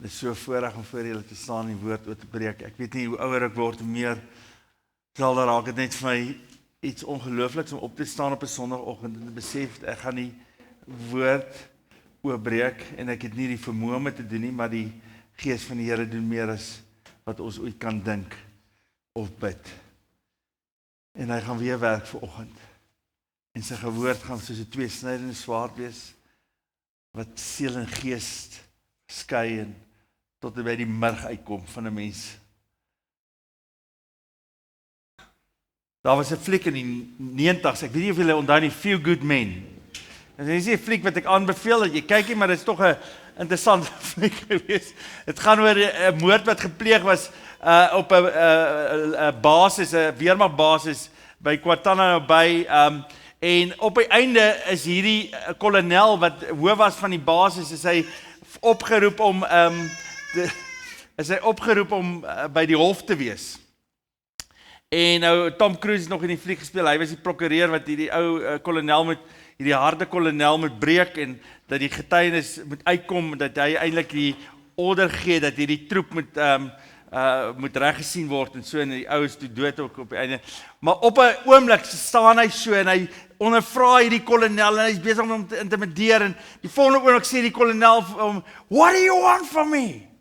Dit is so 'n voorreg om voor julle te staan en die woord oor te breek. Ek weet nie hoe ouer ek word, hoe meer sal daar raak dit net vir my iets ongeloofliks om op te staan op 'n Sondagoggend en te besef ek gaan die woord oorbreek en ek het nie die vermoë om dit te doen nie, maar die Gees van die Here doen meer as wat ons ooit kan dink of bid. En hy gaan weer werk vanoggend. En sy woord gaan soos 'n tweesnydende swaard wees wat siel en gees skei en tot by die murg uitkom van 'n mens. Daar was 'n fliek in die 90's, ek weet nie of julle onthou die Feel Good Men. Dit is nie 'n fliek wat ek aanbeveel dat jy kyk nie, maar dit is tog 'n interessante fliek geweest. Dit gaan oor 'n moord wat gepleeg was op 'n basis, 'n weermagbasis by Guantanamo Bay. En op die einde is hierdie kolonel wat hoof was van die basis, is hy opgeroep om by die hof te wees. En nou Tom Cruise het nog in die fliek gespeel. Hy was die prokureur wat hierdie ou kolonel met hierdie harde kolonel moet breek en dat die getuienis moet uitkom dat hy eintlik die order gee dat hierdie troep moet reggesien word en so en die ouens toe dood ook op die einde. Maar op 'n oomblik staan hy so en hy ondervra hierdie kolonel en hy's besig om hom te intimideer en die volgende oomblik sê die kolonel vir hom, "What do you want from me?"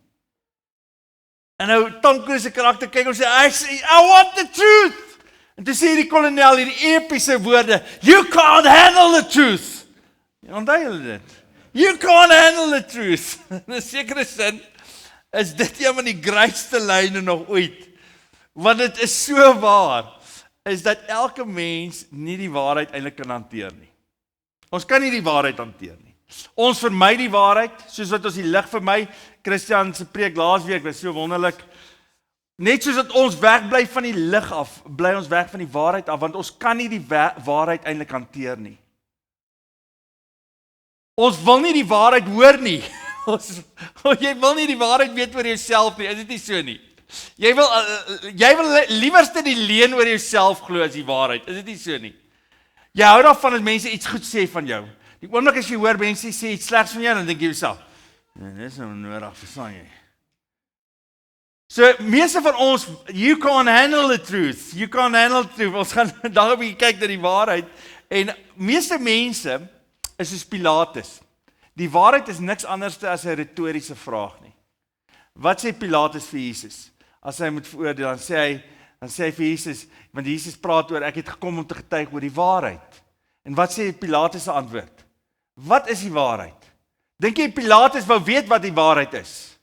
En nou Tom Cruise se karakter kyk en sê, I want the truth. En toe sê die kolonel hierdie epiese woorde, "You can't handle the truth." Onthou julle dit? You can't handle the truth. In 'n sekere sin is dit een van die grootste lyne nog ooit. Want dit is so waar, is dat elke mens nie die waarheid eintlik kan hanteer nie. Ons kan nie die waarheid hanteer nie. Ons vermy die waarheid, soos wat ons die lig vermy. Christian se preek laasweek was so wonderlik. Net soos dat ons wegbly van die lig af, bly ons weg van die waarheid af, want ons kan nie die waarheid eintlik hanteer nie. Ons wil nie die waarheid hoor nie. Jy wil nie die waarheid weet oor jouself nie, is dit nie so nie? Jy wil liewerste die leuen oor jouself glo as die waarheid, is dit nie so nie? Jy hou daarvan dat mense iets goed sê van jou. Die oomblik as jy hoor mense sê iets slegs van jou, dan dink jy jouself, dit is nou nodig, verstaan jy? So, meeste van ons, you can't handle the truth. You can't handle the truth. Ons gaan daarop kyk na die waarheid. En meeste mense is soos Pilatus. Die waarheid is niks anders as 'n retoriese vraag nie. Wat sê Pilatus vir Jesus? As hy moet veroordeel, dan sê hy vir Jesus, want Jesus praat oor, ek het gekom om te getuig oor die waarheid. En wat sê Pilatus se antwoord? Wat is die waarheid? Dink jy Pilatus wou weet wat die waarheid is?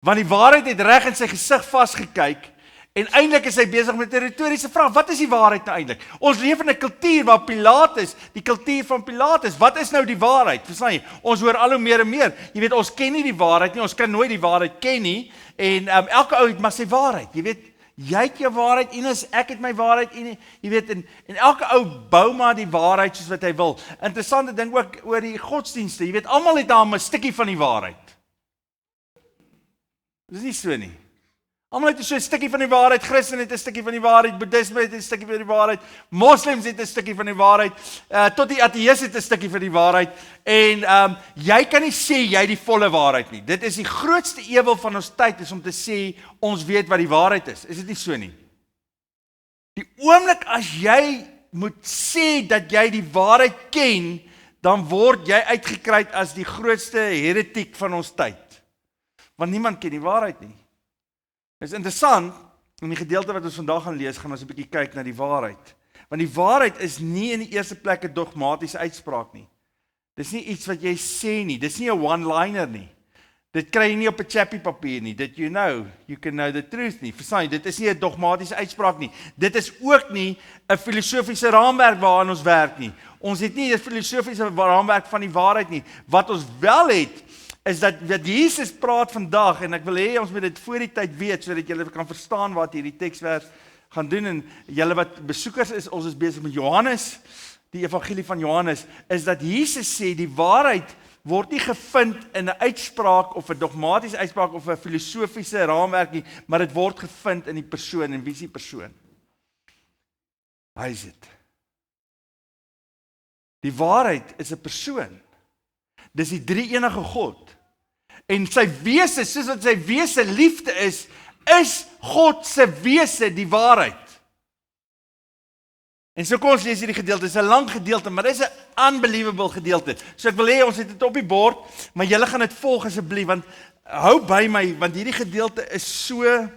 Want die waarheid het reg in sy gesig vasgekyk en eintlik is hy besig met 'n retoriese vraag. Wat is die waarheid nou eintlik? Ons leef in 'n kultuur waar Pilatus, die kultuur van Pilatus, wat is nou die waarheid? Verstaan jy? Ons hoor al hoe meer en meer. Jy weet, ons ken nie die waarheid nie, ons kan nooit die waarheid ken nie en elke ou het maar sy waarheid. Jy weet, jy het jou waarheid, Ines, ek het my waarheid, Ines, jy weet, en elke ou bou maar die waarheid soos wat hy wil. Interessante ding ook oor die godsdienste, jy weet, almal het daar 'n stukkie van die waarheid. Dit is nie so nie. Almal het so 'n stukkie van die waarheid, Christen het 'n stukkie van die waarheid, Boeddhisme het 'n stukkie van die waarheid, Moslems het 'n stukkie van die waarheid, tot die ateïs het 'n stukkie van die waarheid, en jy kan nie sê jy die volle waarheid nie. Dit is die grootste ewel van ons tyd, is om te sê, ons weet wat die waarheid is dit nie so nie? Die oomblik as jy moet sê dat jy die waarheid ken, dan word jy uitgekry as die grootste heretiek van ons tyd. Want niemand ken die waarheid nie. Dit is interessant, in die gedeelte wat ons vandag gaan lees, gaan ons 'n bietjie kyk na die waarheid. Want die waarheid is nie in die eerste plek 'n dogmatiese uitspraak nie. Dis nie iets wat jy sê nie, dis nie 'n one-liner nie. Dit kry jy nie op 'n chappie papier nie, that you can know the truth nie. Verstaan jy, dit is nie 'n dogmatiese uitspraak nie. Dit is ook nie 'n filosofiese raamwerk waaraan ons werk nie. Ons het nie 'n filosofiese raamwerk van die waarheid nie. Wat ons wel het, is dat Jesus praat vandag, en ek wil hê ons moet dit voor die tyd weet, sodat julle kan verstaan wat hierdie teksvers gaan doen, en julle wat besoekers is, ons is besig met Johannes, die evangelie van Johannes, is dat Jesus sê, die waarheid word nie gevind in 'n uitspraak, of 'n dogmatiese uitspraak, of 'n filosofiese raamwerk nie, maar dit word gevind in die persoon, en wie is die persoon? Hy is dit. Die waarheid is 'n persoon. Dis die drie enige God. En sy wese, soos wat sy wese liefde is God se wese die waarheid. En so kom ons lees hierdie gedeelte, dit is 'n lang gedeelte, maar dit is 'n unbelievable gedeelte. So ek wil hê ons het dit op die bord, maar julle gaan dit volg asseblief, want hou by my, want hierdie gedeelte is so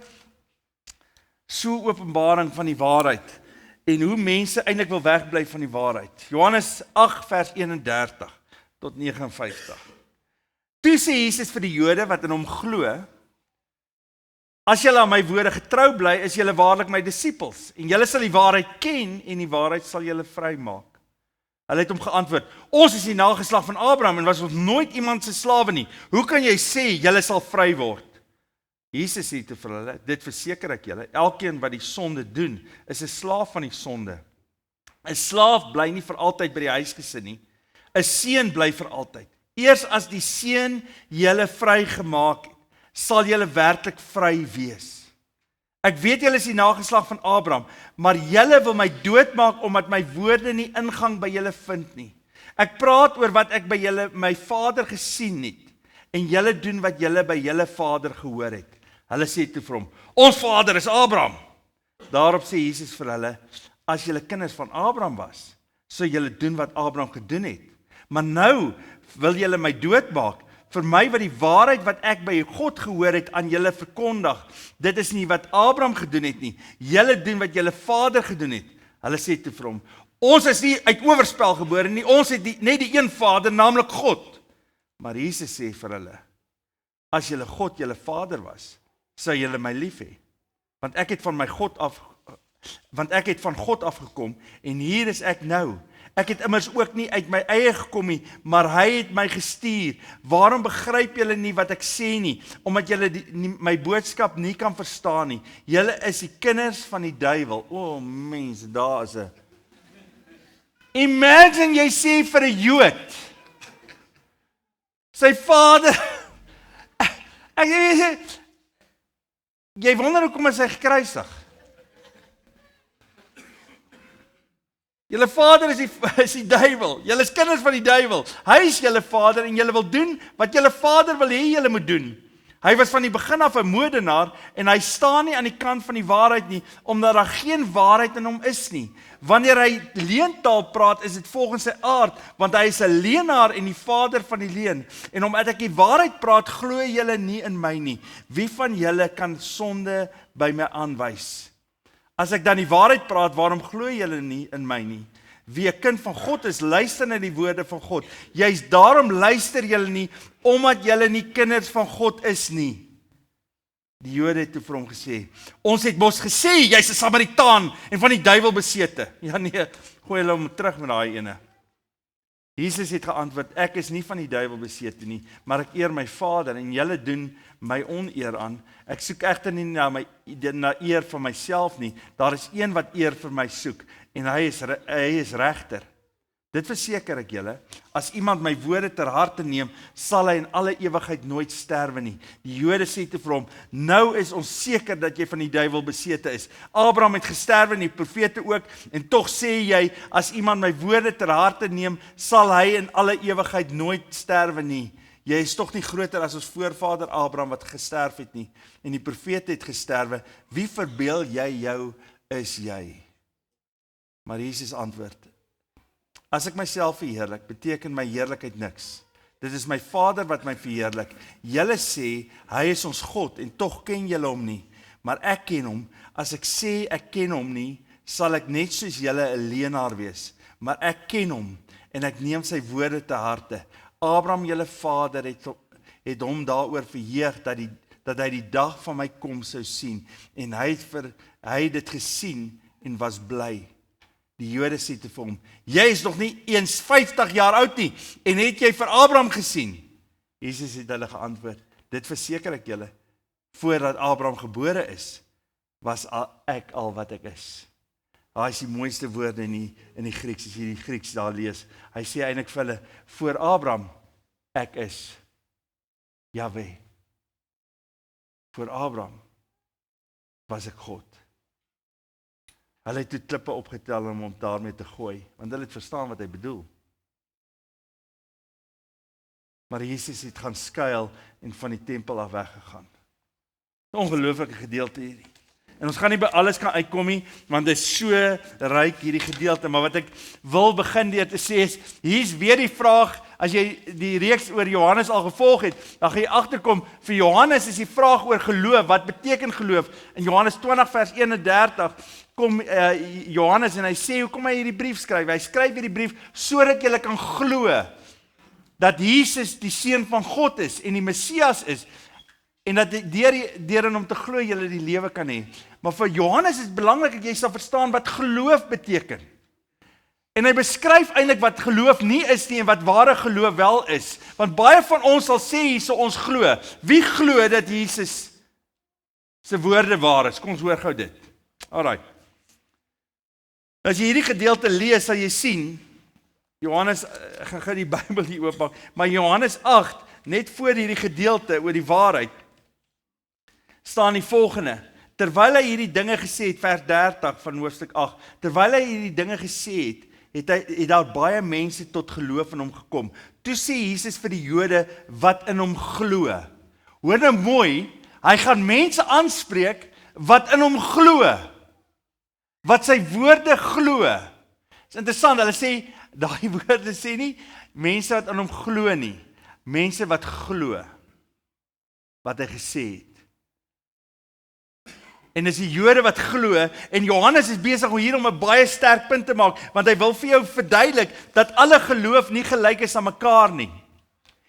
openbaring van die waarheid, en hoe mense eintlik wil wegbly van die waarheid. Johannes 8 vers 31 tot 59. Toe sê Jesus vir die Jode wat in hom glo, as julle aan my woorde getrou bly, is julle waarlik my disippels, en julle sal die waarheid ken, en die waarheid sal julle vrymaak. Hulle het hom geantwoord, ons is die nageslag van Abraham, en was ons nooit iemand se slawe nie. Hoe kan jy sê, julle sal vry word? Jesus sê vir hulle, dit verseker ek julle, elkeen wat die sonde doen, is 'n slaaf van die sonde. 'n Slaaf bly nie vir altyd by die huisgesin nie, 'n seun bly vir altyd. Eers as die seun julle vrygemaak het, sal julle werklik vry wees. Ek weet julle is die nageslag van Abraham, maar julle wil my doodmaak omdat my woorde nie ingang by julle vind nie. Ek praat oor wat ek by julle my Vader gesien het, en julle doen wat julle by julle vader gehoor het. Hulle sê toe vir hom, ons vader is Abraham. Daarop sê Jesus vir hulle, as julle kinders van Abraham was, sou julle doen wat Abraham gedoen het. Maar nou wil julle my doodmaak, vir my wat die waarheid wat ek by God gehoor het aan julle verkondig. Dit is nie wat Abraham gedoen het nie. Julle doen wat julle vader gedoen het. Hulle sê toe vir hom, ons is nie uit oorspel gebore nie, ons het net die een vader, naamlik God. Maar Jesus sê vir hulle, as julle God julle vader was, sou julle my lief hê. Want ek het van God afgekom, en hier is ek nou. Ek het immers ook nie uit my eie gekom nie, maar hy het my gestuur. Waarom begryp julle nie wat ek sê nie? Omdat julle my boodskap nie kan verstaan nie. Julle is die kinders van die duiwel. O mense, daar is 'n Imagine jy sê vir 'n Jood, sy vader, jy wonder hoekom is hy gekruisig. Julle vader is die duiwel. Julle is kinders van die duiwel. Hy is julle vader en julle wil doen wat julle vader wil hê julle moet doen. Hy was van die begin af 'n moordenaar en hy staan nie aan die kant van die waarheid nie, omdat daar geen waarheid in hom is nie. Wanneer hy leentaal praat, is dit volgens sy aard, want hy is 'n leienaar en die vader van die leuen. En omdat ek die waarheid praat, glo julle nie in my nie. Wie van julle kan sonde by my aanwys? As ek dan die waarheid praat, waarom glo julle nie in my nie? Wie 'n kind van God is, luister na die woorde van God. Juist daarom luister julle nie, omdat julle nie kinders van God is nie. Die Jode het toe vir hom gesê, ons het mos gesê, jy's 'n Samaritaan en van die duiwel besete. Ja nee, gooi hulle hom terug met daai ene. Jesus het geantwoord, ek is nie van die duiwel besete nie, maar ek eer my Vader en julle doen my oneer aan. Ek soek egter nie na eer van myself nie. Daar is een wat eer vir my soek en hy is regter. Dit verseker ek julle, as iemand my woorde ter harte neem, sal hy in alle ewigheid nooit sterwe nie. Die Jode sê te vir hom, nou is ons seker dat jy van die duiwel besete is. Abraham het gesterwe en die profete ook, en tog sê jy, as iemand my woorde ter harte neem, sal hy in alle ewigheid nooit sterwe nie. Jy is tog nie groter as ons voorvader Abraham wat gesterf het nie, en die profete het gesterwe. Wie verbeel jy jou is jy? Maar Jesus antwoord, as ek myself verheerlik, beteken my heerlikheid niks. Dit is my Vader wat my verheerlik. Julle sê, hy is ons God, en tog ken julle hom nie. Maar ek ken hom. As ek sê ek ken hom nie, sal ek net soos julle 'n leienaar wees. Maar ek ken hom, en ek neem sy woorde te harte. Abraham, julle vader, het hom daaroor verheug dat hy die dag van my kom sou sien. En hy het dit gesien en was bly. Die Jode sê te vir hom, jy is nog nie eens 50 jaar oud nie, en het jy vir Abraham gesien? Jesus het hulle geantwoord, dit verseker ek julle, voordat Abraham gebore is, was ek al wat ek is. Daai is die mooiste woorde in die Grieks, as jy die Grieks daar lees. Hy sê eintlik vir hulle, voor Abraham, ek is Jahwe. Voor Abraham was ek God. Hulle het toe klippe opgetel om daarmee te gooi, want hulle het verstaan wat hy bedoel. Maar Jesus het gaan skuil en van die tempel af weggegaan. 'n Ongelooflike gedeelte hierdie. En ons gaan nie by alles kan uitkom nie, want dit is so ryk hierdie gedeelte, maar wat ek wil begin deur te sê is, hier's weer die vraag, as jy die reeks oor Johannes al gevolg het, dan gaan jy agterkom, vir Johannes is die vraag oor geloof, wat beteken geloof? In Johannes 20 vers 31 kom Johannes en hy sê, hoekom hy hierdie brief skryf? Hy skryf hierdie brief sodat jy kan glo dat Jesus die Seun van God is en die Messias is, en dat deur in hom te glo jy die lewe kan hê. Maar vir Johannes is dit belangrik dat jy sal verstaan wat geloof beteken. En hy beskryf eintlik wat geloof nie is nie en wat ware geloof wel is. Want baie van ons sal sê hierso ons glo. Wie glo dat Jesus se woorde waar is? Kom ons hoor gou dit. Alraai. As jy hierdie gedeelte lees, sal jy sien Johannes, ek gaan gou die Bybel hier oopmaak, maar Johannes 8, net voor hierdie gedeelte oor die waarheid, staan die volgende, terwyl hy hierdie dinge gesê het, vers 30 van hoofstuk 8, terwyl hy hierdie dinge gesê het daar baie mense tot geloof in hom gekom. Toe sê Jesus vir die Jode wat in hom glo. Hoor nou mooi, hy gaan mense aanspreek wat in hom glo, wat sy woorde glo. Dit is interessant, hulle sê, daai woorde sê nie, mense wat in hom glo nie, mense wat glo, wat hy gesê het. En dis die Jode wat glo, en Johannes is besig hier om 'n baie sterk punt te maak, want hy wil vir jou verduidelik, dat alle geloof nie gelyk is aan mekaar nie.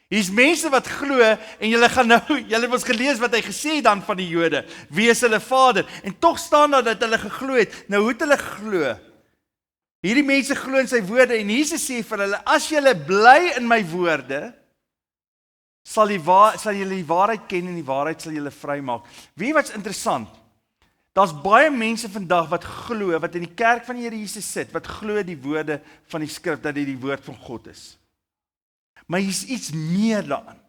Hier's mense wat glo, en julle het ons gelees wat hy gesê het dan van die Jode, wie is hulle vader, en tog staan daar dat hulle geglo het. Nou hoe het hulle geglo? Hierdie mense glo in sy woorde, en Jesus sê vir hulle, as julle bly in my woorde, sal julle die waarheid ken, en die waarheid sal julle vrymaak. Weet jy wat's interessant? Daar's baie mense vandag wat glo, wat in die kerk van die Here Jesus sit, wat glo die woorde van die skrif, dat dit die woord van God is. Maar hier's iets meer daaraan.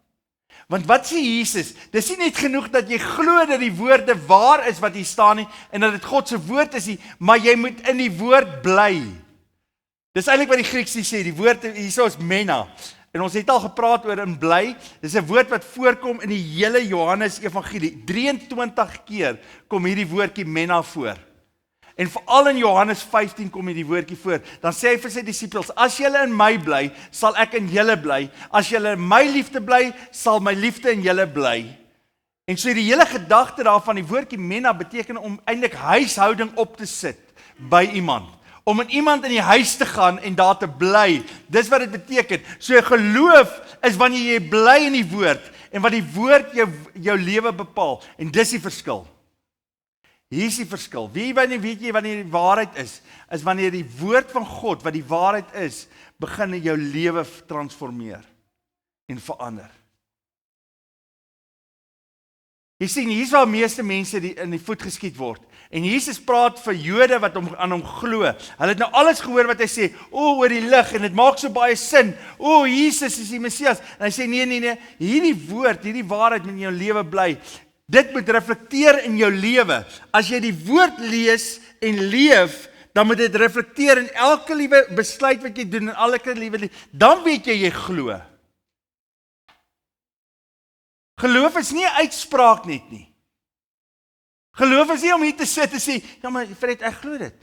Want wat sê Jesus? Dis nie net genoeg dat jy glo dat die woorde waar is wat hier staan nie, en dat dit God se woord is nie, maar jy moet in die woord bly. Dis eintlik wat die Grieks sê, die woord hierso is mena. En ons het al gepraat oor in bly, dis 'n woord wat voorkom in die hele Johannes Evangelie. 23 keer kom hierdie woordjie mena voor. En veral in Johannes 15 kom hierdie woordjie voor. Dan sê hy vir sy disippels, as julle in my bly, sal ek in julle bly. As julle in my liefde bly, sal my liefde in julle bly. En so die hele gedagte daarvan, die woordjie mena beteken om eintlik huishouding op te sit by iemand. Om in iemand in die huis te gaan en daar te bly. Dis wat dit beteken. So geloof is wanneer jy bly in die woord en wat die woord jou lewe bepaal. En dis die verskil. Hier is die verskil. Weet jy wanneer die waarheid is wanneer die woord van God, wat die waarheid is, begin in jou lewe transformeer en verander. Jy sien, hier is waar meeste mense in die voet geskiet word. En Jesus praat vir Jode wat aan hom glo. Hulle het nou alles gehoor wat hy sê, oor die lig, en dit maak so baie sin. Jesus is die Messias. En hy sê, nee, hierdie woord, hierdie waarheid moet in jou lewe bly. Dit moet reflekteer in jou lewe. As jy die woord lees en leef, dan moet dit reflekteer in elke liewe besluit wat jy doen, en elke liewe, dan weet jy glo. Geloof is nie 'n uitspraak net nie. Geloof is nie om hier te sit en sê, ja maar Fred, ek glo dit.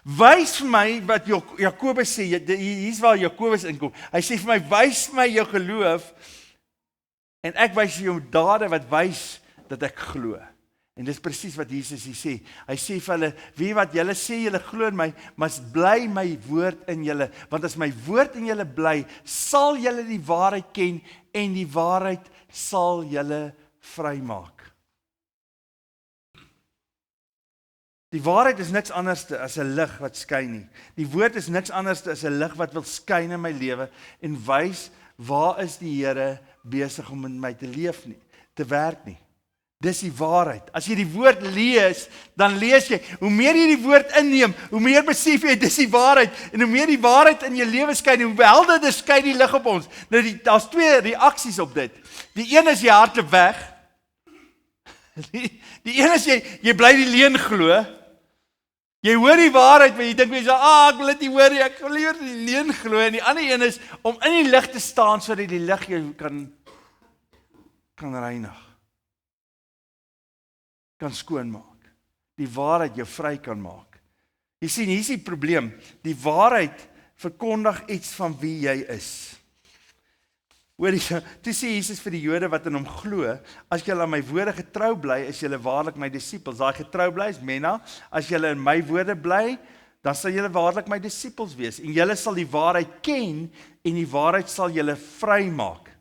Wys vir my wat Jakobus sê, hier's waar Jakobus inkom. Hy sê vir my, wys vir my jou geloof, en ek wys vir jou dade wat wys dat ek glo. En dis presies wat Jesus hier sê. Hy sê vir hulle, wie wat julle sê julle glo in my, maar bly my woord in julle, want as my woord in julle bly, sal julle die waarheid ken, en die waarheid sal julle vrymaak. Die waarheid is niks anders as 'n lig wat skyn nie. Die woord is niks anders as 'n lig wat wil skyn in my lewe en wys waar is die Here besig om in my te werk nie. Dis die waarheid. As jy die woord lees, dan lees jy, hoe meer jy die woord inneem, hoe meer besef jy, dis die waarheid, en hoe meer die waarheid in jou lewe skyn, hoe helderder skyn die lig op ons. Nou, daar's twee reaksies op dit. Die een is jy hardloop weg. Die een is jy bly die leuen glo, Jy hoor die waarheid, maar jy dink jy sê, ek wil dit nie hoor nie, ek wil liewer die leuen glo. En die ander een is om in die lig te staan sodat die lig jou kan reinig. Kan skoonmaak. Die waarheid jou vry kan maak. Jy sien, hier is die probleem. Die waarheid verkondig iets van wie jy is. Hoor jy, toe sê Jesus vir die Jode wat in hom glo, as julle aan my woorde getrou bly, is julle waarlik my disippels. Daai getrou bly is Menna, as julle in my woorde bly, dan sal julle waarlik my disippels wees. En julle sal die waarheid ken, en die waarheid sal julle vry maak.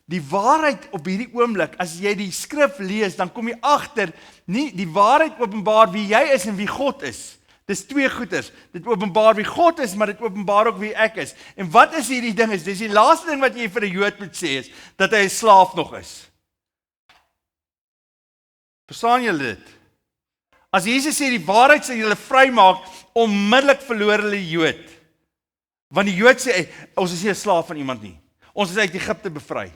Die waarheid op hierdie oomblik, as jy die skrif lees, dan kom jy agter, nie die waarheid openbaar wie jy is en wie God is. Dis twee goeders. Dit openbaar wie God is, maar dit openbaar ook wie ek is. En wat is hierdie ding is? Dis die laaste ding wat jy vir 'n Jood moet sê is, dat hy 'n slaaf nog is. Verstaan julle dit? As Jesus sê die waarheid sal julle vrymaak, onmiddellik verloor hulle die Jood. Want die Jood sê, ons is nie 'n slaaf van iemand nie. Ons is uit Egipte bevry.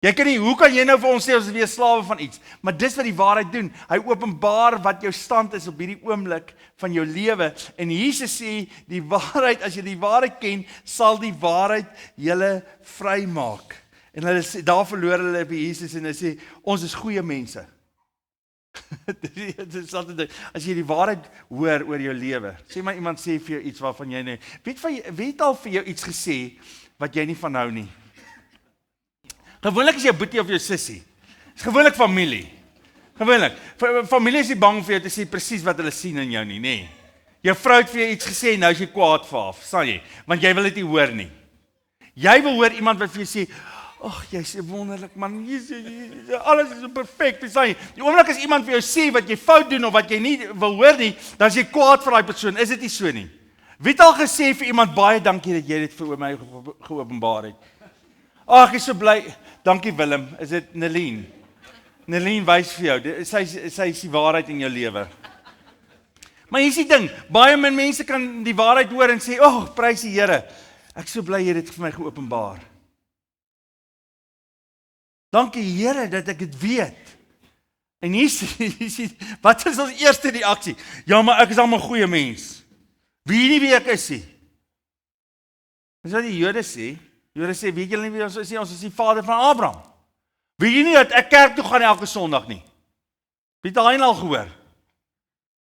Hoe kan jy nou vir ons sê ons is weer slawe van iets? Maar dis wat die waarheid doen. Hy openbaar wat jou stand is op hierdie oomblik van jou lewe. En Jesus sê, die waarheid, as jy die waarheid ken, sal die waarheid julle vrymaak. En hulle sê, daar verloor hulle by Jesus en hulle sê, ons is goeie mense. As jy die waarheid hoor oor jou lewe, sê maar iemand sê vir jou iets waarvan jy nie, wie het al vir jou iets gesê wat jy nie van hou nie? Gewoonlik is jou boetie of jou sussie. Is gewoonlik familie. Gewoonlik. Familie is nie bang vir jou te sê presies wat hulle sien in jou nie, nê. Jou vrou het vir jou iets gesê en nou is jy kwaad vir haar, sal jy? Want jy wil dit nie hoor nie. Jy wil hoor iemand wat vir jou sê, ag, jy's wonderlik man. Alles is so perfek, verstaan jy? Die oomblik as iemand vir jou sê wat jy fout doen of wat jy nie wil hoor nie, dan is jy kwaad vir daai persoon. Is dit nie so nie? Wie het al gesê vir iemand baie dankie dat jy dit vir my geopenbaar het? Ag, ek is so bly. Dankie Willem, is dit Nelien? Nelien wys vir jou, sy is die waarheid in jou lewe. Maar hier is die ding, baie min mense kan die waarheid hoor en sê, prys die Here, ek is so bly jy het dit vir my geopenbaar. Dankie Here dat ek dit weet. En hier sê, wat is ons eerste reaksie? Ja, maar ek is al 'n goeie mens. Wie ek is nie. Dis wat die Jode sê. Jode sê, weet julle nie wie ons is nie? Ons is die vader van Abraham. Weet jy nie dat ek kerk toe gaan elke Sondag nie? Wie het daai al gehoor?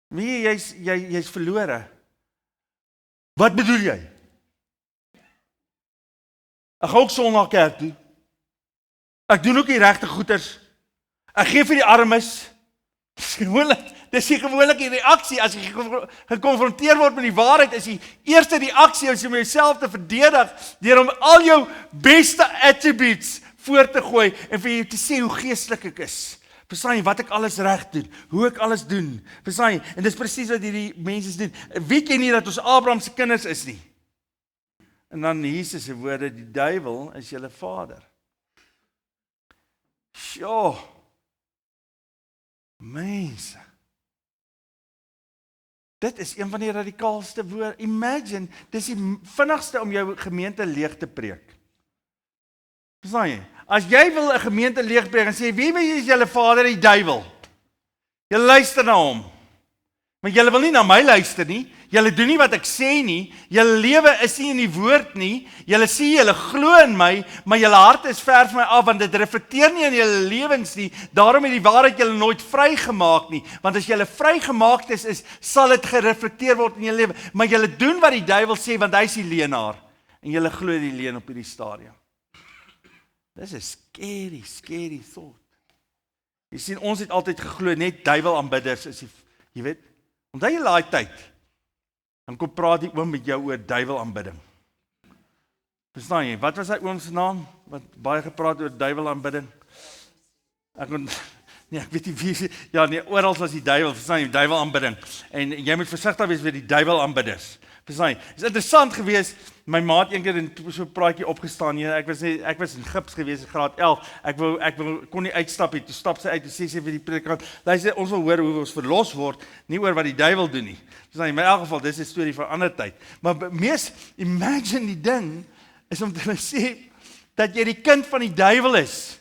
Wie jy's verlore. Wat bedoel jy? Ek gaan ook Sondag kerk toe. Ek doen ook die regte goeders. Ek gee vir die armes. Dis die gewone reaksie as jy gekonfronteer word met die waarheid, is die eerste reaksie om jouself te verdedig deur om al jou beste attributes voor te gooi en vir jou te sê hoe geestelik ek is. Verstaan jy wat ek alles reg doen, hoe ek alles doen. Verstaan jy? En dis presies wat hierdie mense doen. Weet jy nie dat ons Abraham se kinders is nie? En dan Jesus se woorde, die duiwel is julle vader. Sjoe. Mense. Dit is een van die radikaalste woorde. Imagine, dis die vinnigste om jou gemeente leeg te preek. Verstaan jy? As jy wil 'n gemeente leeg preek en sê, wie is julle vader, die duiwel? Jy luister na hom. Maar julle wil nie na my luister nie. Julle doen nie wat ek sê nie. Julle lewe is nie in die woord nie. Julle sê julle glo in my, maar julle hart is ver van my af want dit reflekteer nie in julle lewens nie. Daarom het die waarheid julle nooit vrygemaak nie. Want as julle vrygemaak is, sal dit gereflekteer word in julle lewe. Maar julle doen wat die duiwel sê want hy is die leienaar en julle glo die leuen op hierdie stadium. Dis 'n scary thought. Jy sien, ons het altyd geglo net duiwelaanbidders is jy weet. Onthou jy daai tyd, dan kom praat die oom met jou oor duiwelaanbidding. Verstaan jy, wat was hy oom se naam, wat baie gepraat oor duiwelaanbidding? Ek weet nie wie, oral was die duiwel, verstaan jy, duiwelaanbidding. En jy moet versigtig wees met die duiwelaanbidders. Verstaan jy, is interessant geweest, my maat eendag in so 'n praatjie opgestaan, ek was in gips geweest in graad 11, ek kon nie uitstap nie, toe stap sy uit en sê vir die predikant, luister, ons wil hoor hoe ons verlos word, nie oor wat die duiwel doen nie. Verstaan jy, in elk geval, dis 'n storie van 'n ander tyd. Maar imagine die ding, is om te sê, dat jy die kind van die duiwel is.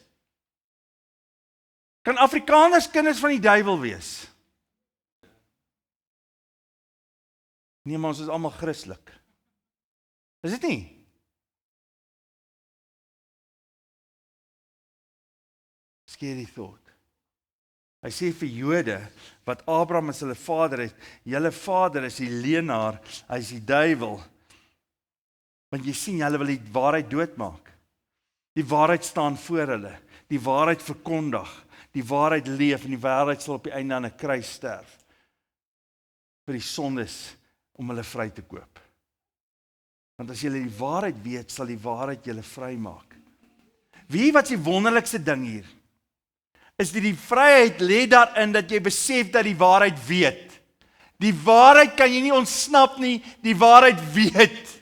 Kan Afrikaners kinders van die duiwel wees? Nee, maar ons is almal Christelik. Is dit nie? Scary thought. Hy sê vir Jode, wat Abraham as hulle vader het, julle vader is die leenaar, hy is die duiwel. Want jy sien, hulle wil die waarheid doodmaak. Die waarheid staan voor hulle, die waarheid verkondig, die waarheid leef, en die waarheid sal op die einde aan 'n kruis sterf, vir die sondes, om hulle vry te koop. Want as julle die waarheid weet, sal die waarheid julle vry maak. Wie wat is die wonderlikste ding hier? Is die vryheid lê daarin dat jy besef dat die waarheid weet. Die waarheid kan jy nie ontsnap nie, die waarheid weet.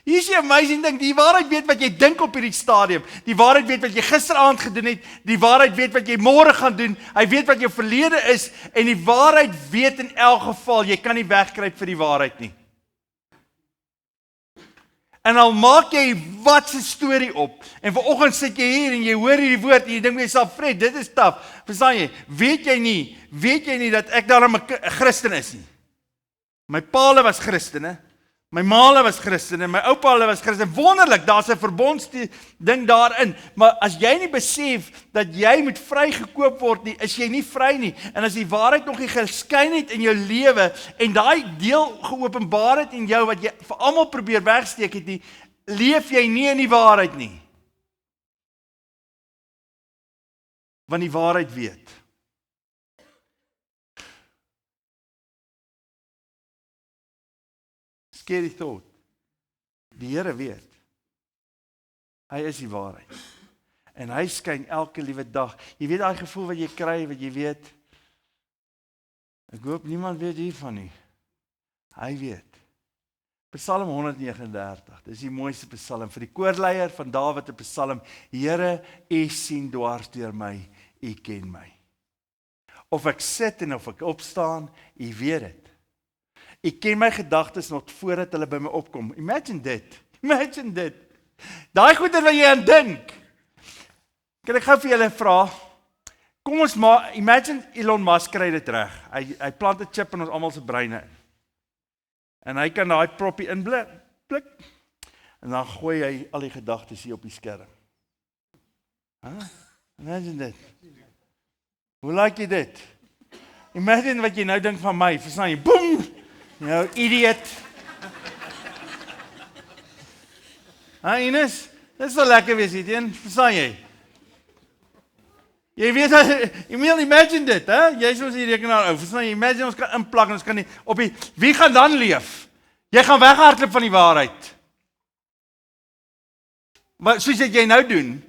Hier is die amazing ding, die waarheid weet wat jy dink op hierdie stadium. Die waarheid weet wat jy gisteraand gedoen het, die waarheid weet wat jy môre gaan doen, hy weet wat jou verlede is, en die waarheid weet in elk geval, jy kan nie wegkruip vir die waarheid nie. En al maak jy wat se storie op, en vanoggend sit jy hier en jy hoor hierdie woord, en jy dink myself, Fred, dit is taaf, verstaan jy, weet jy nie dat ek daarom 'n Christen is nie? My paale was Christene, my maale was Christene, my oupa hulle was Christene, wonderlik, daar's 'n verbondsding daarin, maar as jy nie besef dat jy moet vrygekoop word nie, is jy nie vry nie, en as die waarheid nog nie geskyn het in jou lewe, en daai deel geopenbaar het in jou, wat jy vir almal probeer wegsteek het nie, leef jy nie in die waarheid nie. Want die waarheid weet. Scary thought. Die Here weet. Hy is die waarheid. En hy skyn elke liewe dag. Jy weet daai gevoel wat jy kry, wat jy weet. Ek hoop niemand weet hiervan nie. Hy weet. Psalm 139, dis die mooiste psalm vir die koorleier van Dawid, 'n psalm. Here, U sien dwars deur my, U ken my. Of ek sit en of ek opstaan, U weet dit. U ken my gedagtes nog voordat hulle by my opkom. Imagine dit. Daai goeie wat jy aan dink. Kan ek gou vir julle vra? Kom ons maar, imagine Elon Musk kry dit reg. Hy plant 'n chip in ons almal se breine in. En hy kan daai proppie inblik, en dan gooi hy al die gedagtes hier op die skerm. Imagine dit. Hoe like jy dit? Imagine wat jy nou dink van my, verstaan jy? Boom! Nou, idiot. Ines, dit is so lekker wees hier, verstaan jy? Jy weet, imagine dit, hè? Jy is ons die rekenaar ou, verstaan jy? Imagine ons kan inplak, ons kan nie, op die, wie gaan dan leef? Jy gaan weghardloop van die waarheid. Maar soos wat jy nou doen,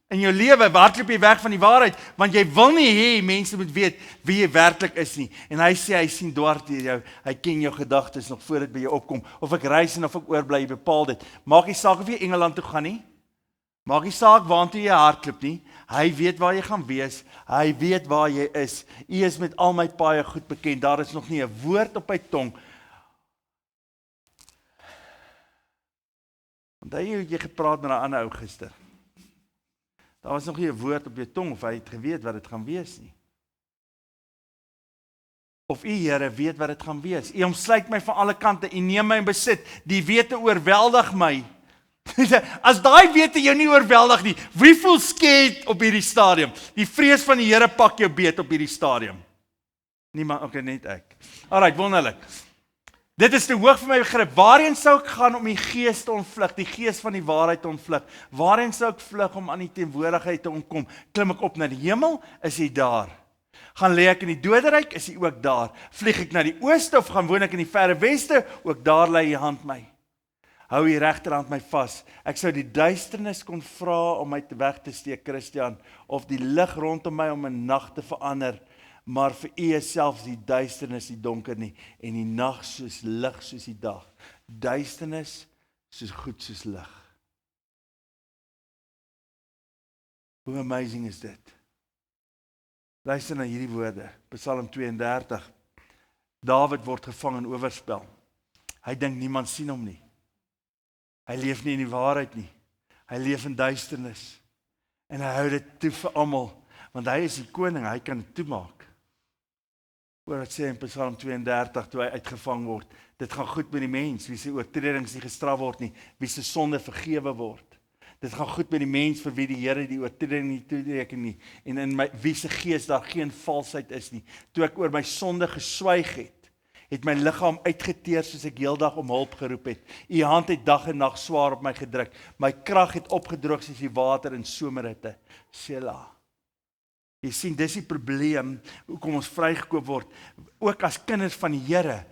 in jou lewe, hardloop jy weg van die waarheid, want jy wil nie hê mense moet weet wie jy werklik is nie. En hy sê, hy sien dwars deur jou, hy ken jou gedagtes nog voor dit by jou opkom, of ek reis en of ek oorbly, jy bepaal dit. Maak nie saak of jy Engeland toe gaan nie, maak nie saak waartoe jy hardloop nie, hy weet waar jy gaan wees, hy weet waar jy is, U is met al my paaie goed bekend, daar is nog nie 'n woord op my tong. Onthou jy het jy gepraat met 'n ander ou gister? Daar was nog nie 'n woord op jou tong, of hy het geweet wat dit gaan wees nie. Of U, Here, weet wat dit gaan wees. U omsluit my van alle kante, U neem my in besit, die wete oorweldig my. As daai wete jou nie oorweldig nie, wie voel scared op hierdie stadium? Die vrees van die Here pak jou beet op hierdie stadium. Niemand, okay, net ek. Alright, wonderlik. Dit is te hoog vir my begrip. Waarheen sou ek gaan om die gees te ontvlug, die gees van die waarheid te ontvlug? Waarheen sou ek vlug om aan die teenwoordigheid te ontkom? Klim ek op na die hemel? Is hy daar? Gaan lê ek in die doderyk? Is hy ook daar? Vlieg ek na die ooste of gaan woon ek in die verre weste? Ook daar lê U hand my. Hou U regterhand my vas. Ek sou die duisternis kon vra om my weg te steek, Christian, of die lig rondom my om 'n nag te verander. Maar vir U is selfs die duisternis nie donker nie, en die nag soos lig soos die dag. Duisternis soos goed soos lig. Hoe amazing is dit? Luister na hierdie woorde, Psalm 32. Dawid word gevang in oorspel. Hy dink niemand sien hom nie. Hy leef nie in die waarheid nie. Hy leef in duisternis. En hy hou dit toe vir almal, want hy is die koning, hy kan dit toemaak. Hoor wat sê in Psalm 32, toe hy uitgevang word, dit gaan goed met die mens, wie sy oortredings nie gestraf word nie, wie sy sonde vergewe word. Dit gaan goed met die mens vir wie die Here die oortreding nie toereken nie, en in wie se gees daar geen valsheid is nie. Toe ek oor my sonde geswyg het my liggaam uitgeteer soos ek heeldag om hulp geroep het. U hand het dag en nag swaar op my gedruk. My krag het opgedroog soos die water in somerhitte. Selah. Jy sien, dis die probleem, hoekom ons vrygekoop word. Ook as kinders van die Here,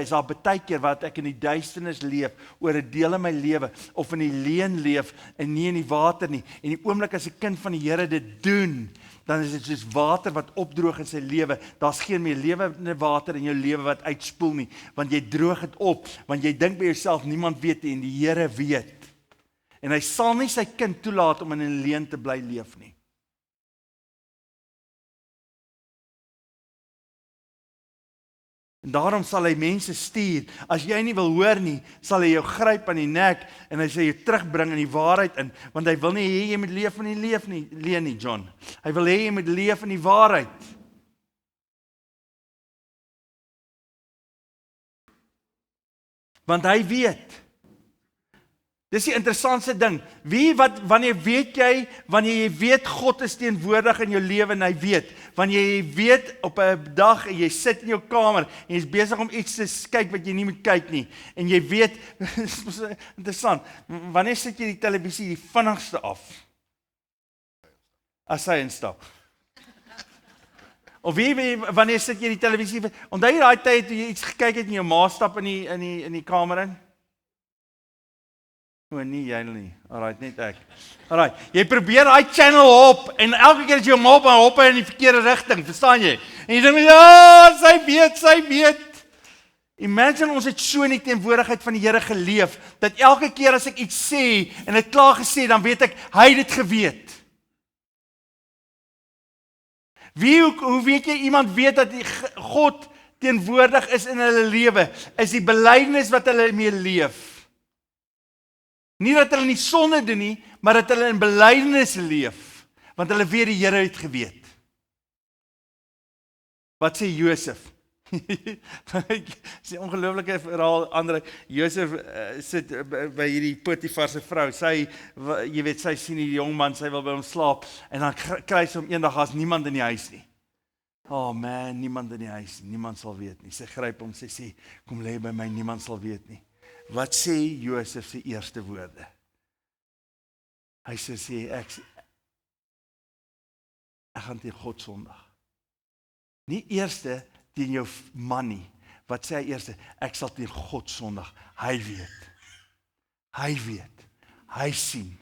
is daar baie keer wat ek in die duisternis leef, oor 'n deel in my lewe, of in die leuen leef, en nie in die water nie. En die oomblik as 'n kind van die Here dit doen, dan is dit soos water wat opdroog in sy lewe. Daar's geen meer lewende water in jou lewe wat uitspoel nie, want jy droog dit op, want jy dink by jouself, niemand weet nie, en die Here weet. En hy sal nie sy kind toelaat om in 'n leuen te bly leef nie. En daarom sal hy mense stuur, as jy nie wil hoor nie, sal hy jou gryp aan die nek, en hy sal jou terugbring in die waarheid in, want hy wil nie hê jy moet leef in die leuen nie, John. Hy wil hê jy moet leef in die waarheid. Want hy weet. Dis die interessantste ding. Wanneer jy weet God is teenwoordig in jou lewe en hy weet. Wanneer jy weet op 'n dag en jy sit in jou kamer en jy is besig om iets te kyk wat jy nie moet kyk nie. En jy weet, interessant, wanneer sit jy die televisie die vinnigste af? As hy instap. Of wanneer sit jy die televisie? Onthou jy daai tyd toe jy iets gekyk het en jou ma stap in die kamer in? Nee, jy nie. Alright, net ek. Alright, jy probeer daai channel op en elke keer as jy hom hop in die verkeerde rigting, verstaan jy? En jy dink, ja, sy weet. Imagine ons het so in die teenwoordigheid van die Here geleef, dat elke keer as ek iets sê, en het klaar gesê, dan weet ek, hy het dit geweet. Hoe weet jy, iemand weet dat God teenwoordig is in hulle lewe, is die belydenis wat hulle mee leef. Nie dat hulle nie sonde doen nie, maar dat hulle in belydenis leef, want hulle weet die Here het geweet. Wat sê Josef? Dis 'n ongelooflike verhaal, Andre. Josef sit by hierdie Potifar se vrou. Sy sien die jong man, sy wil by hom slaap, en dan kry sy hom eendag as niemand in die huis nie. Oh man, niemand in die huis, niemand sal weet nie. Sy gryp hom, sy sê, kom lê by my, niemand sal weet nie. Wat sê Josef se eerste woorde? Hy sê, ek gaan teen God sondig. Nie eerste teen jou man nie. Wat sê hy eerste? Ek sal teen God sondig. Hy weet. Hy sien.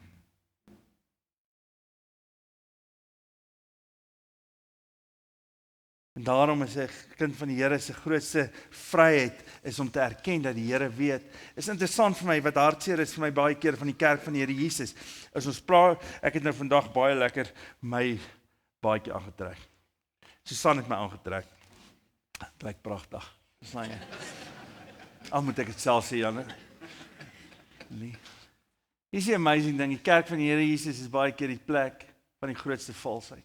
En daarom is 'n kind van die Here se grootste vryheid is om te erken dat die Here weet. Is interessant vir my, wat hartseer is vir my baie keer van die kerk van die Here Jesus. As ons praat, ek het nou vandag baie lekker my baadjie aangetrek. Susan het my aangetrek. Het lyk pragtig. Dis nou. Al moet ek dit self sê, Janne. Nee. Dis 'n amazing ding. Die kerk van die Here Jesus is baie keer die plek van die grootste valsheid.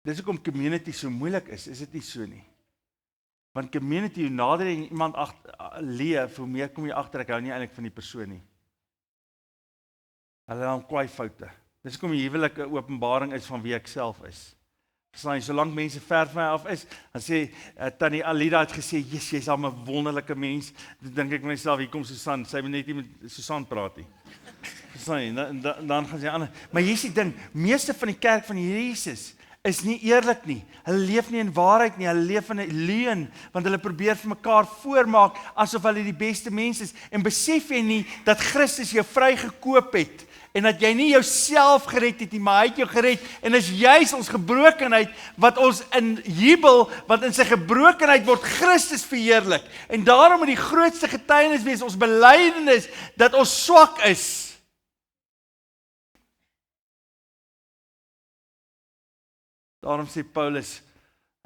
Dis hoekom community so moeilik is dit nie so nie? Want community, hoe nader jy iemand leef, hoe meer kom jy agter, ek hou nie eintlik van die persoon nie. Hulle het kwai foute. Dis hoekom die huwelik 'n openbaring is van wie ek self is. Verstaan jy, solank mense ver van my af is, dan sê Tannie Alida het gesê, "Yes, jy's al 'n wonderlike mens." Dan dink ek myself, hier kom Susan, sy moet net nie met Susan praat nie. Verstaan jy, dan gaan sy ander. Maar hier is die ding, meeste van die kerk van Jesus is nie eerlik nie. Hulle leef nie in waarheid nie, hulle leef in 'n leuen, want hulle probeer vir mekaar voormaak asof hulle die beste mens is. En besef jy nie dat Christus jou vrygekoop het en dat jy nie jouself gered het nie, maar hy het jou gered, en is juis ons gebrokenheid wat ons in jubel, want in sy gebrokenheid word Christus verheerlik. En daarom moet die grootste getuienis wees, ons belydenis dat ons swak is. Daarom sê Paulus,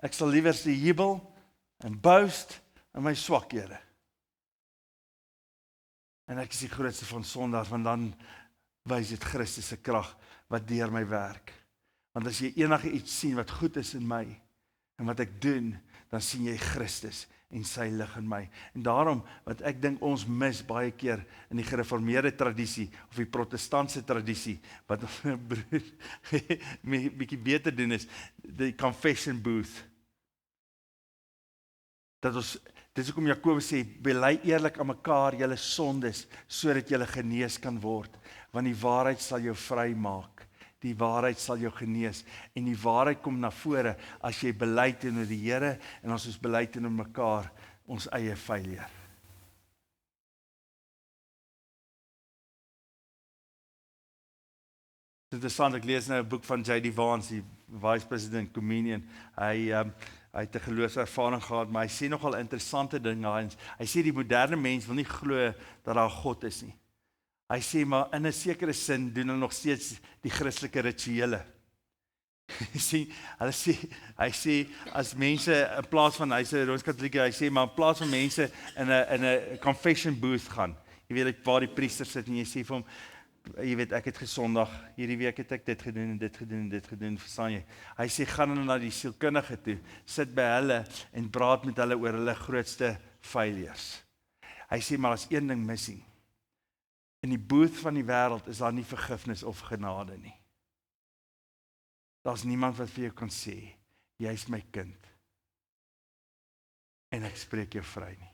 ek sal liewer die jubel en boast in my swakhede. En ek is die grootste van sondaars, want dan wys dit Christus se krag wat deur my werk. Want as jy enige iets sien wat goed is in my, en wat ek doen, dan sien jy Christus en sy lig in my. En daarom, wat ek dink ons mis baie keer in die gereformeerde tradisie, of die protestantse tradisie, wat ons broer bietjie beter doen is, die confession booth. Dat ons, dit is hoekom Jakobus sê, bely eerlik aan mekaar julle sondes, sodat julle genees kan word, want die waarheid sal jou vry maak. Die waarheid sal jou genees, en die waarheid kom na vore, as jy bely teenoor die Here, en as ons bely teenoor mekaar, ons eie failure. Het is interessant, ek lees nou 'n boek van J.D. Vance, die vice-president comedian, hy het 'n geloofservaring gehad, maar hy sê nogal interessante dinge, hy sê die moderne mens wil nie glo dat daar God is nie. Hy sê, maar in 'n sekere sin doen hulle nog steeds die Christelike rituele. Hy sê, as mense, in plaas van, hy sê, Rooms-Katolieke, hy sê, maar in plaas van mense in 'n confession booth gaan, jy weet, waar die priester sit, en jy sê vir hom, jy weet, ek het gesondag, hierdie week het ek dit gedoen, en dit gedoen, en dit gedoen, verstaan jy? Hy sê, gaan hulle na die sielkundige toe, sit by hulle, en praat met hulle oor hulle grootste failures. Hy sê, maar as een ding missing, in die booth van die wêreld is daar nie vergifnis of genade nie. Daar's niemand wat vir jou kan sê, jy is my kind, en ek spreek jou vry nie.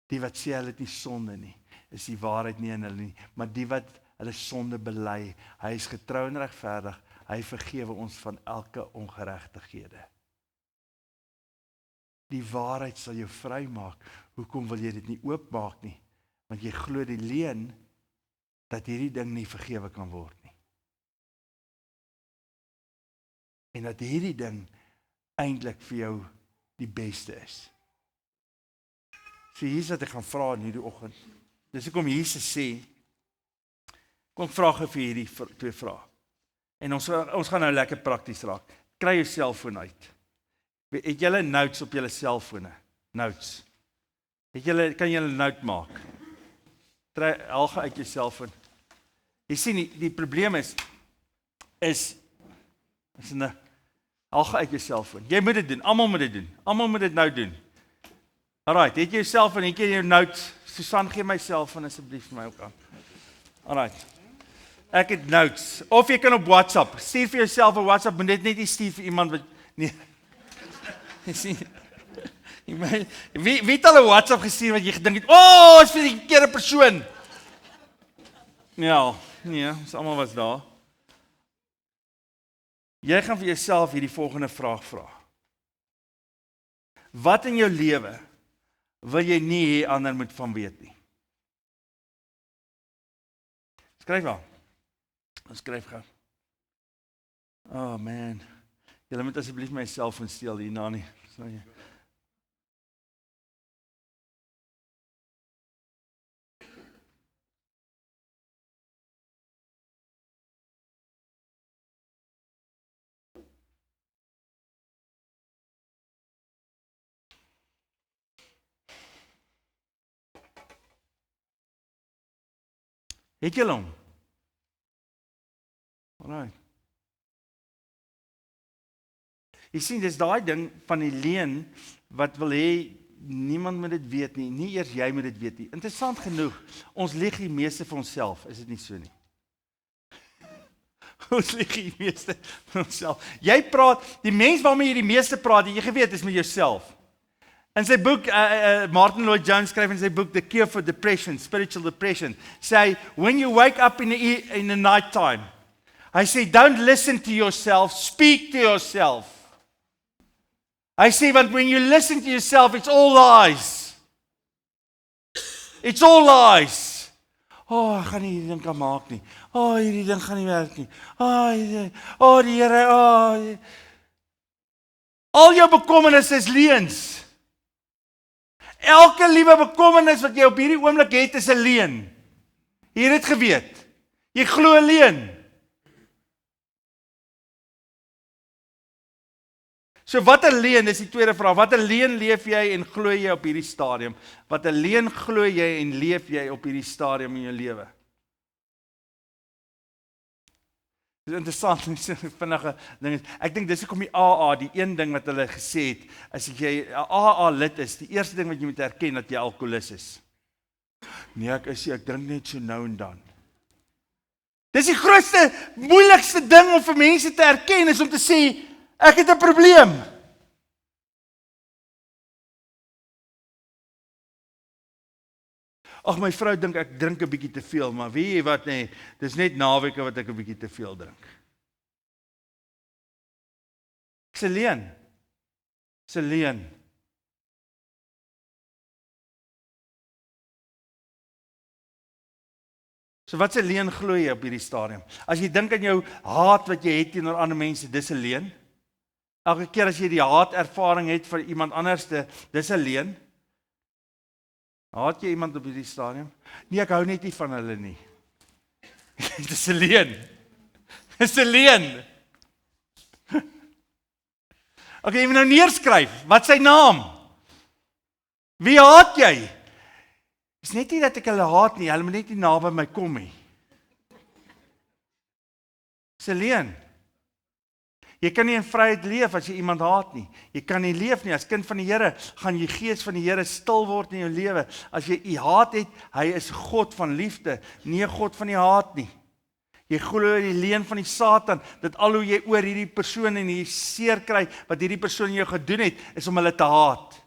Die wat sê hulle het nie sonde nie, is die waarheid nie in hulle nie, maar die wat hulle sonde bely, hy is getrou en regverdig, hy vergewe ons van elke ongeregtighede. Die waarheid sal jou vry maak. Hoekom wil jy dit nie oopmaak nie? Want jy glo die leuen, dat hierdie ding nie vergewe kan word nie. En dat hierdie ding eintlik vir jou die beste is. So hier is wat ek gaan vra in hierdie oggend. Dis hoekom Jesus sê, kom vra vir hierdie twee vrae. En ons gaan nou lekker prakties raak. Kry jou selfoon uit. Het julle notes op julle selfone? Notes. Kan julle 'n note maak? Haal uit jou selfoon. Jy sien, die probleem is haal uit jou selfoon. Jy moet dit doen, almal moet dit doen. Almal moet dit nou doen. Alright, het jy jou selfoon, het jy jou notes? Susan, gee my selfoon asseblief vir my ook aan. Alright. Ek het notes. Of jy kan op WhatsApp. Stuur vir jouself 'n WhatsApp, maar net nie stuur vir iemand wat nee. Jy sien. Wie het al 'n WhatsApp gestuur wat jy gedink het, is vir die verkeerde persoon. Ja, nee, ons almal was daar. Jy gaan vir jouself hierdie volgende vraag vra. Wat in jou lewe wil jy nie hê ander moet van weet nie? Skryf aan. Skryf gou. Oh man. Julle moet asseblief my selfoon steel hierna nie. Sorry. Het julle hom? Alright. Jy sien, dis daai ding van die leuen wat wil hê niemand moet dit weet nie, nie eers jy moet dit weet nie. Interessant genoeg, ons lieg die meeste vir onsself, is dit nie so nie? Ons lieg die meeste vir onsself. Jy praat, die mens waarmee jy die meeste praat, jy geweet is met jouself. In sy boek, Martin Lloyd Jones skryf in sy boek The Cure for Depression, Spiritual Depression, sê, when you wake up in the night time, I say, don't listen to yourself, speak to yourself. I say, but when you listen to yourself, it's all lies. It's all lies. Ek gaan nie hierdie ding kan maak nie. Hierdie ding gaan nie werk nie. Die Here, Al jou bekommernisse is leuns. Elke liewe bekommernis wat jy op hierdie oomblik het, is 'n leuen. Jy het dit geweet. Jy glo 'n leuen. So wat 'n leuen is die tweede vraag. Wat 'n leuen leef jy en glo jy op hierdie stadium? Wat 'n leuen glo jy en leef jy op hierdie stadium in jou lewe? Dis interessant, vinnige ding is, ek dink dis hoekom die AA, die een ding wat hulle gesê het, as jy 'n AA lid is, die eerste ding wat jy moet erken, dat jy alkoholist is. Nee, ek drink net so nou en dan. Dis die grootste, moeilikste ding om vir mense te erken, is om te sê, ek het 'n probleem. Ag, my vrou dink ek drink 'n bietjie te veel, maar weet jy wat nee, dis net naweke wat ek 'n bietjie te veel drink. Dis 'n leuen. Dis 'n leuen. So wat 'n leuen glo jy op hierdie stadium? As jy dink aan jou haat wat jy het teenoor ander mense, dis 'n leuen. Elke keer as jy die haat ervaring het vir iemand anderste, dis 'n leuen. Haat jy iemand op hierdie stadium? Nee, ek hou net nie van hulle nie. Dis 'n leuen. Dis 'n leuen. Okay, jy moet nou neerskryf. Wat sy naam? Wie haat jy? Dis net nie dat ek hulle haat nie, hulle moet net nie naby my kom nie. Dis 'n leuen. Jy kan nie in vryheid leef as jy iemand haat nie. Jy kan nie leef nie. As kind van die Here, gaan jy gees van die Here stil word in jou lewe. As jy haat het, hy is God van liefde, nie God van die haat nie. Jy glo die leuen van die Satan, dat al hoe jy oor hierdie persoon en hierdie seer kry, wat hierdie persoon jou gedoen het, is om hulle te haat.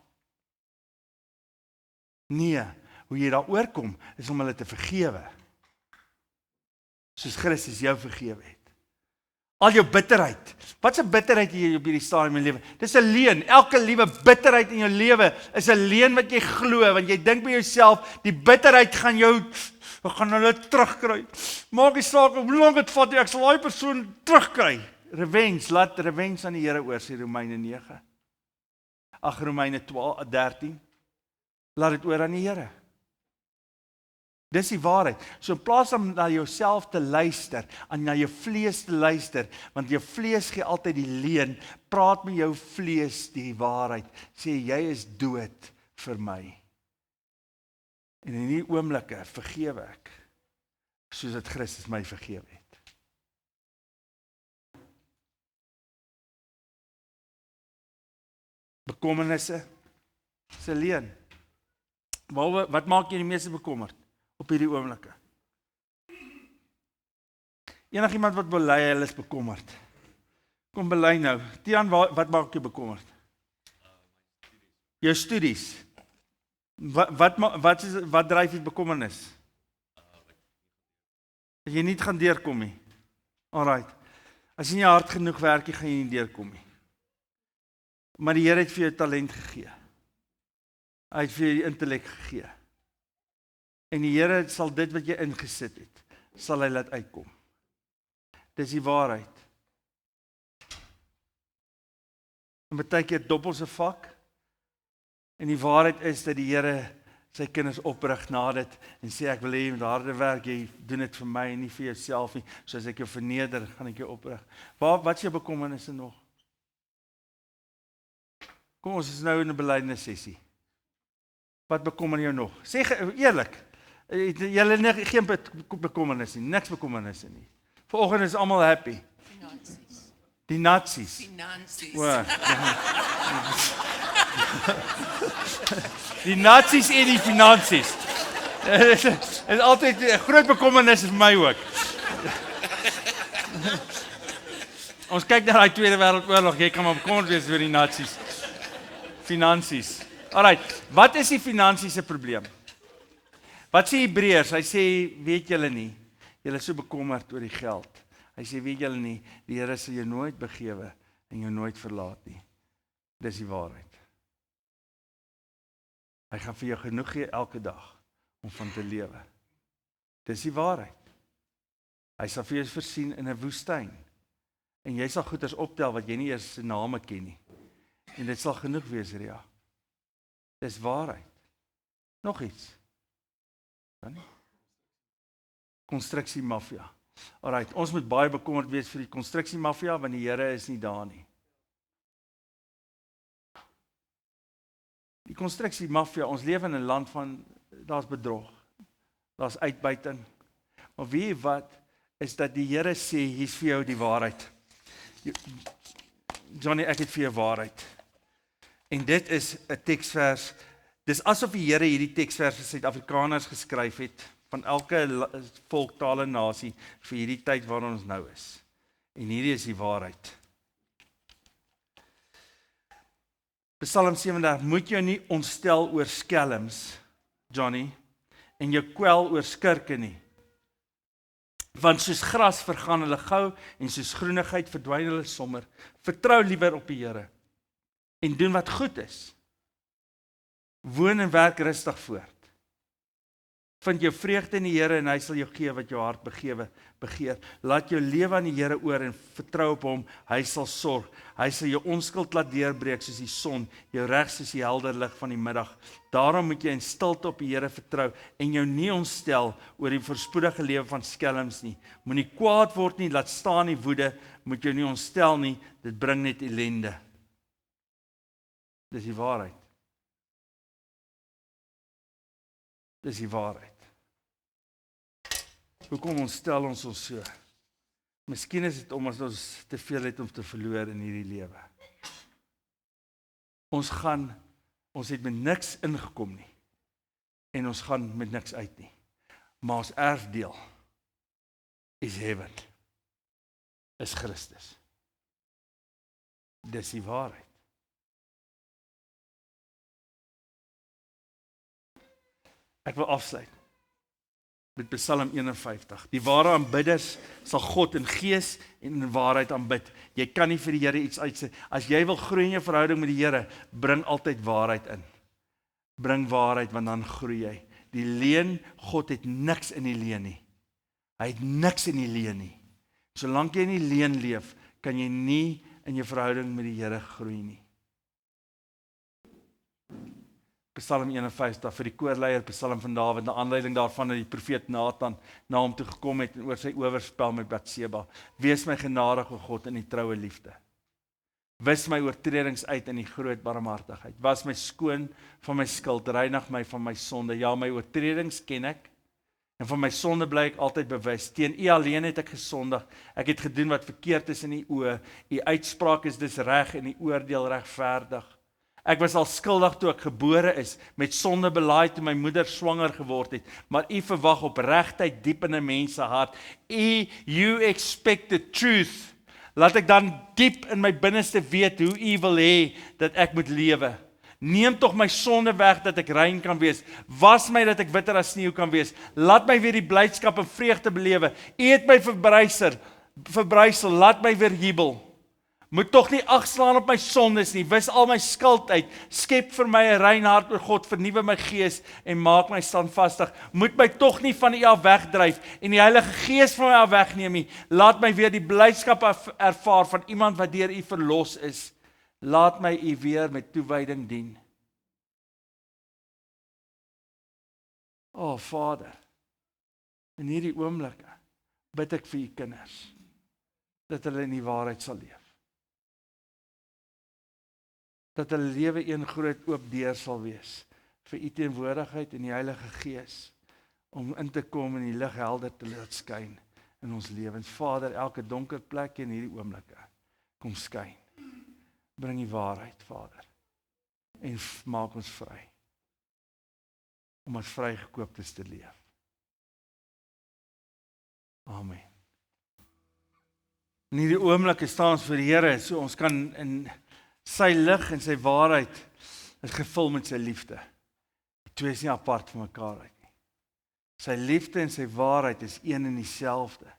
Nee, hoe jy daaroor kom, is om hulle te vergewe. Soos Christus jou vergewe het. Al jou bitterheid. Wat 'n bitterheid hier op hierdie stadium in jou lewe? Dis 'n leuen. Elke liewe bitterheid in jou lewe is 'n leuen wat jy glo, want jy dink by jouself, die bitterheid gaan hulle terugkry. Maak nie saak hoe lank dit vat, ek sal daai persoon terugkry. Revenge, laat revenge aan die Here oor, sê Romeine 9. Ag, Romeine 13. Laat dit oor aan die Here. Dis die waarheid. So in plaas om na jouself te luister, na jou vlees te luister, want jou vlees gee altyd die leuen, praat met jou vlees die waarheid, sê jy is dood vir my. En in die oomblikke vergewe ek, soos dat Christus my vergewe het. Bekommernisse, is 'n leuen. Wat maak jy die meeste bekommerd op hierdie oomblikke? Enigiemand wat bely, hulle is bekommerd. Kom bely nou. Tiaan, wat maak jy bekommerd? Jou studies. Wat dryf jy bekommernis? As jy nie gaan deurkom nie. Alright. As jy nie hard genoeg werk, gaan jy nie deurkom nie. Maar die Here het vir jou talent gegee. Hy het vir jou die intellek gegee. En die Here sal dit wat jy ingesit het, sal hy laat uitkom. Dis die waarheid. En baie keer dop ons 'n vak, en die waarheid is dat die Here sy kinders oprig na dit, en sê ek wil hê jy met harde werk, jy doen dit vir my en nie vir jouself nie, soos ek jou verneder, gaan ek jou oprig. Wat is jou bekommernisse nog? Kom, ons is nou in 'n belydenis sessie. Wat bekommer jou nog? Sê eerlik, julle het geen bekommernisse nie, niks bekommernisse nie. Vanoggend is almal happy. Finansies. Die nazi's. Finansies. Die nazi's en die finansies. Is altyd 'n groot bekommernis vir my ook. Ons kyk na die Tweede Wêreldoorlog, jy kan maar bekommerd wees oor die nazi's. Finansies. Alright, wat is die finansiese probleem? Wat sê Hebreërs? Hy sê, weet julle nie, julle is so bekommerd oor die geld. Hy sê, weet julle nie, die Here sal jou nooit begewe en jou nooit verlaat nie. Dis die waarheid. Hy gaan vir jou genoeg gee elke dag om van te lewe. Dis die waarheid. Hy sal vir jou voorsien in 'n woestyn. En jy sal goeders optel wat jy nie eers se name ken nie. En dit sal genoeg wees, Ria. Dis waarheid. Nog iets. Konstruksiemafia. Alright, ons moet baie bekommerd wees vir die konstruksiemafia, want die Here is nie daar nie. Die konstruksiemafia, ons leef in 'n land van, daar's bedrog, daar's uitbuiting. Maar weet jy wat, is dat die Here sê, hier's vir jou die waarheid. Johnny, ek het vir jou waarheid. En dit is 'n teksvers, dis asof die Here hierdie teksvers vir Suid-Afrikaners geskryf het, van elke volk, taal en nasie, vir hierdie tyd waarin ons nou is. En hierdie is die waarheid. Psalm 37, moet jou nie ontstel oor skelms, Johnny, en jou kwel oor skurke nie. Want soos gras vergaan hulle gou, en soos groenigheid verdwyn hulle sommer. Vertrou liewer op die Here, en doen wat goed is. Woon en werk rustig voort. Vind jou vreugde in die Here, en hy sal jou gee wat jou hart begeer. Laat jou lewe aan die Here oor, en vertrou op hom, hy sal sorg. Hy sal jou onskuld laat deurbreek soos die son, jou reg soos die helder lig van die middag. Daarom moet jy in stilte op die Here vertrou, en jou nie ontstel oor die voorspoedige lewe van skelms nie. Moenie kwaad word nie, laat staan die woede, moet jou nie ontstel nie, dit bring net ellende. Dis die waarheid. Dis die waarheid. Hoekom ontstel ons so? Miskien is dit omdat ons te veel het om te verloor in hierdie lewe. Ons het met niks ingekom nie. En ons gaan met niks uit nie. Maar ons erfdeel is heaven. Is Christus. Dis die waarheid. Ek wil afsluit met Psalm 51. Die ware aanbidders sal God in gees en in waarheid aanbid. Jy kan nie vir die Here iets uitsê. As jy wil groei in jou verhouding met die Here, bring altyd waarheid in. Bring waarheid, want dan groei jy. Die leuen, God het niks in die leuen nie. Hy het niks in die leuen nie. Solank jy in die leuen leef, kan jy nie in jou verhouding met die Here groei nie. Psalm 51 vir die koorleier, Psalm van Dawid, na aanleiding daarvan dat die profeet Nathan na hom toe gekom het en oor sy oorspel met Batseba. Wees my genadig, o God, in die troue liefde. Wis my oortredings uit in die groot barmhartigheid. Was my skoon van my skuld, reinig my van my sonde. Ja, my oortredings ken ek, en van my sonde bly ek altyd bewus. Teen U alleen het ek gesondig. Ek het gedoen wat verkeerd is in U oë. U uitspraak is dus reg en U oordeel regverdig. Ek was al skuldig toe ek gebore is, met sonde belaaid toe my moeder swanger geword het, maar U verwag opregtheid diep in 'n mens se hart. You expect the truth. Laat ek dan diep in my binneste weet hoe U wil hê dat ek moet lewe. Neem tog my sonde weg dat ek rein kan wees. Was my dat ek witter as sneeu kan wees. Laat my weer die blydskap en vreugde belewe. U het my verbrysel, laat my weer jubel. Moet tog nie agslaan op my sondes nie, wis al my skuld uit, skep vir my 'n rein hart, o God, vernuwe my gees en maak my standvastig. Moet my tog nie van U af wegdryf en die Heilige Gees van my af wegneem nie. Laat my weer die blydskap ervaar van iemand wat deur U verlos is. Laat my U weer met toewyding dien. O Vader, in hierdie oomblikke bid ek vir U kinders, dat hulle in die waarheid sal leef. Dat hulle lewe een groot oop deur sal wees vir U teenwoordigheid en die Heilige Gees om in te kom en die lig helder te laat skyn in ons lewens. Vader, elke donker plek in hierdie oomblikke kom skyn. Bring die waarheid, Vader, en maak ons vry om as vrygekooptes te leef. Amen. In hierdie oomblikke staan ons vir die Here, so ons kan in sy lig en sy waarheid is gevul met sy liefde. Die twee is nie apart van mekaar uit nie. Sy liefde en sy waarheid is een en dieselfde.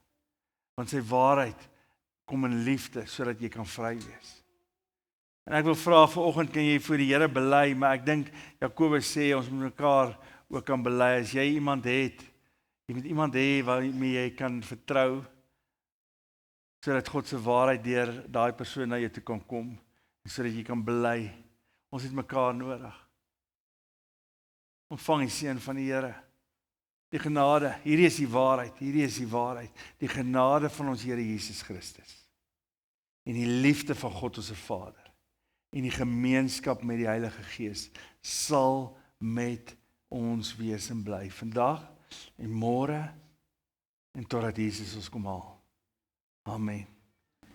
Want sy waarheid kom in liefde sodat jy kan vry wees. En ek wil vra vanoggend, kan jy voor die Here bely, maar ek dink Jakobus sê ons moet mekaar ook kan bely. As jy iemand het, jy moet iemand hê waarmee jy kan vertrou, sodat God se waarheid deur daai persoon na jou toe kan kom. Sodat jy kan bely. Ons het mekaar nodig. Ontvang die seën van die Here. Die genade, hierdie is die waarheid, hierdie is die waarheid. Die genade van ons Here Jesus Christus. En die liefde van God ons Vader. En die gemeenskap met die Heilige Gees sal met ons wees en bly. Vandag en môre en totdat Jesus ons kom haal. Amen.